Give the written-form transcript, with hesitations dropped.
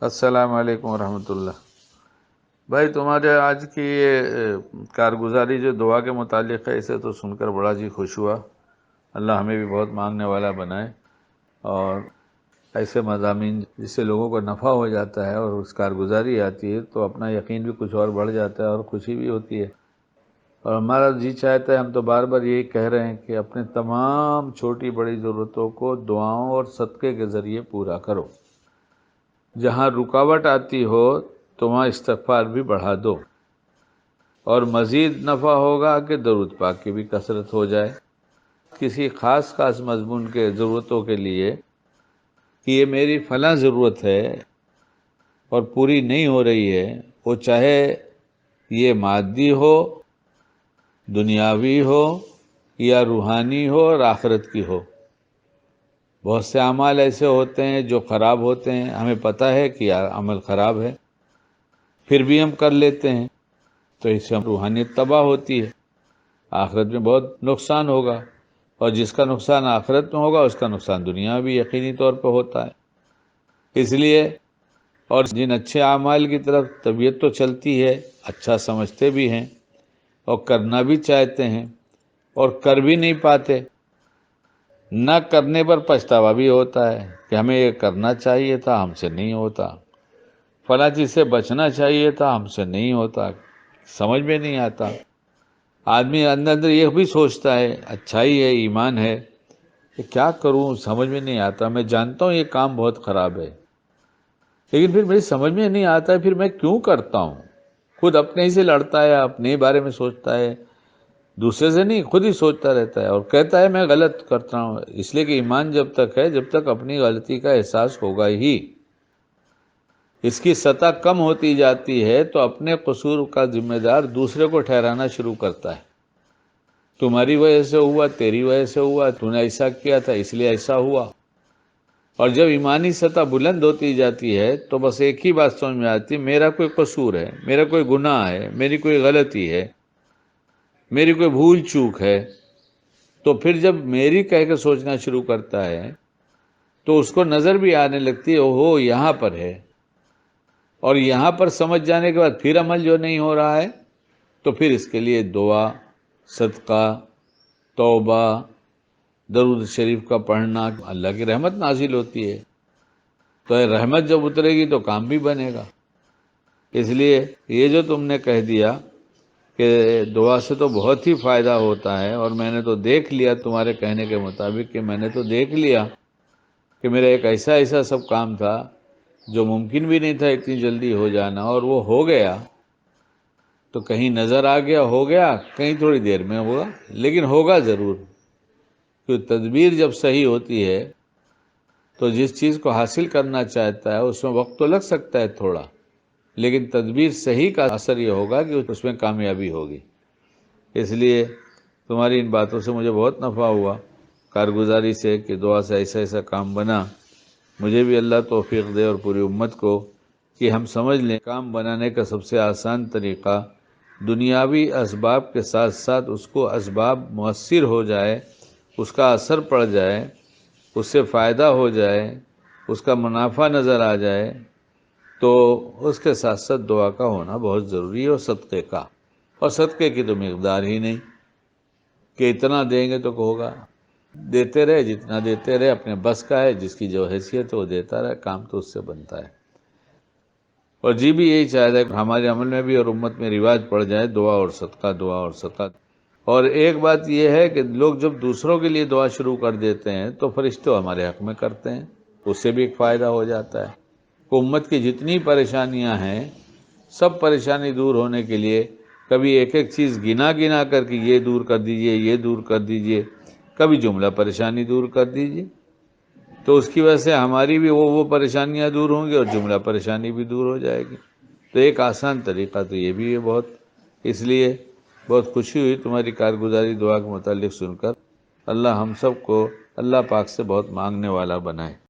السلام علیکم ورحمۃ اللہ۔ بھائی تمہارے آج کی یہ کارگزاری جو دعا کے متعلق ہے، اسے تو سن کر بڑا جی خوش ہوا۔ اللہ ہمیں بھی بہت مانگنے والا بنائے، اور ایسے مضامین جس سے لوگوں کو نفع ہو جاتا ہے اور اس کارگزاری آتی ہے تو اپنا یقین بھی کچھ اور بڑھ جاتا ہے اور خوشی بھی ہوتی ہے۔ اور ہمارا جی چاہتا ہے، ہم تو بار بار یہی کہہ رہے ہیں کہ اپنے تمام چھوٹی بڑی ضرورتوں کو دعاؤں اور صدقے کے ذریعے پورا کرو۔ جہاں رکاوٹ آتی ہو تو وہاں استغفار بھی بڑھا دو، اور مزید نفع ہوگا کہ درود پاک کی بھی کثرت ہو جائے۔ کسی خاص مضمون کے ضرورتوں کے لیے کہ یہ میری فلاں ضرورت ہے اور پوری نہیں ہو رہی ہے، وہ چاہے یہ مادی ہو، دنیاوی ہو یا روحانی ہو اور آخرت کی ہو۔ بہت سے اعمال ایسے ہوتے ہیں جو خراب ہوتے ہیں، ہمیں پتہ ہے کہ یار عمل خراب ہے، پھر بھی ہم کر لیتے ہیں، تو اس سے روحانیت تباہ ہوتی ہے، آخرت میں بہت نقصان ہوگا، اور جس کا نقصان آخرت میں ہوگا اس کا نقصان دنیا بھی یقینی طور پہ ہوتا ہے۔ اس لیے اور جن اچھے اعمال کی طرف طبیعت تو چلتی ہے، اچھا سمجھتے بھی ہیں اور کرنا بھی چاہتے ہیں، اور کر بھی نہیں پاتے، نہ کرنے پر پچھتاوا بھی ہوتا ہے کہ ہمیں یہ کرنا چاہیے تھا، ہم سے نہیں ہوتا، فلاں چیز سے بچنا چاہیے تھا، ہم سے نہیں ہوتا، سمجھ میں نہیں آتا۔ آدمی اندر یہ بھی سوچتا ہے، اچھائی ہے، ایمان ہے، کہ کیا کروں، سمجھ میں نہیں آتا، میں جانتا ہوں یہ کام بہت خراب ہے، لیکن پھر میری سمجھ میں نہیں آتا ہے، پھر میں کیوں کرتا ہوں۔ خود اپنے ہی سے لڑتا ہے، اپنے ہی بارے میں سوچتا ہے، دوسرے سے نہیں، خود ہی سوچتا رہتا ہے اور کہتا ہے میں غلط کرتا ہوں، اس لیے کہ ایمان جب تک ہے، جب تک اپنی غلطی کا احساس ہوگا ہی۔ اس کی سطح کم ہوتی جاتی ہے تو اپنے قصور کا ذمہ دار دوسرے کو ٹھہرانا شروع کرتا ہے۔ تمہاری وجہ سے ہوا، تیری وجہ سے ہوا، تو نے ایسا کیا تھا اس لیے ایسا ہوا۔ اور جب ایمانی سطح بلند ہوتی جاتی ہے تو بس ایک ہی بات سمجھ میں آتی ہے، میرا کوئی قصور ہے، میرا کوئی گناہ ہے، میری کوئی غلطی ہے، میری کوئی بھول چوک ہے۔ تو پھر جب میری کہہ کے سوچنا شروع کرتا ہے تو اس کو نظر بھی آنے لگتی ہے، اوہو یہاں پر ہے، اور یہاں پر سمجھ جانے کے بعد پھر عمل جو نہیں ہو رہا ہے تو پھر اس کے لیے دعا، صدقہ، توبہ، درود شریف کا پڑھنا، اللہ کی رحمت نازل ہوتی ہے، تو رحمت جب اترے گی تو کام بھی بنے گا۔ اس لیے یہ جو تم نے کہہ دیا کہ دعا سے تو بہت ہی فائدہ ہوتا ہے، اور میں نے تو دیکھ لیا تمہارے کہنے کے مطابق، کہ میں نے تو دیکھ لیا کہ میرا ایک ایسا سب کام تھا جو ممکن بھی نہیں تھا اتنی جلدی ہو جانا، اور وہ ہو گیا، تو کہیں نظر آ گیا ہو گیا، کہیں تھوڑی دیر میں ہوگا، لیکن ہوگا ضرور۔ کیونکہ تدبیر جب صحیح ہوتی ہے تو جس چیز کو حاصل کرنا چاہتا ہے اس میں وقت تو لگ سکتا ہے تھوڑا، لیکن تدبیر صحیح کا اثر یہ ہوگا کہ اس میں کامیابی ہوگی۔ اس لیے تمہاری ان باتوں سے مجھے بہت نفع ہوا، کارگزاری سے، کہ دعا سے ایسا کام بنا۔ مجھے بھی اللہ توفیق دے اور پوری امت کو، کہ ہم سمجھ لیں کام بنانے کا سب سے آسان طریقہ دنیاوی اسباب کے ساتھ ساتھ اس کو اسباب مؤثر ہو جائے، اس کا اثر پڑ جائے، اس سے فائدہ ہو جائے، اس کا منافع نظر آ جائے، تو اس کے ساتھ ساتھ دعا کا ہونا بہت ضروری ہے، اور صدقے کا۔ اور صدقے کی تو مقدار ہی نہیں کہ اتنا دیں گے تو ہوگا، دیتے رہے، جتنا دیتے رہے، اپنے بس کا ہے، جس کی جو حیثیت ہے وہ دیتا رہے، کام تو اس سے بنتا ہے۔ اور جی بھی یہی چاہتا ہے کہ ہمارے عمل میں بھی اور امت میں رواج پڑ جائے دعا اور صدقہ، دعا اور صدقہ۔ اور ایک بات یہ ہے کہ لوگ جب دوسروں کے لیے دعا شروع کر دیتے ہیں تو فرشتے ہمارے حق میں کرتے ہیں، اس سے بھی ایک فائدہ ہو جاتا ہے۔ امت کی جتنی پریشانیاں ہیں، سب پریشانی دور ہونے کے لیے کبھی ایک چیز گنا کر کے یہ دور کر دیجئے، یہ دور کر دیجئے، کبھی جملہ پریشانی دور کر دیجئے، تو اس کی وجہ سے ہماری بھی وہ پریشانیاں دور ہوں گی اور جملہ پریشانی بھی دور ہو جائے گی۔ تو ایک آسان طریقہ تو یہ بھی ہے بہت۔ اس لیے بہت خوشی ہوئی تمہاری کارگزاری دعا کے متعلق سن کر۔ اللہ ہم سب کو اللہ پاک سے بہت مانگنے والا بنائے۔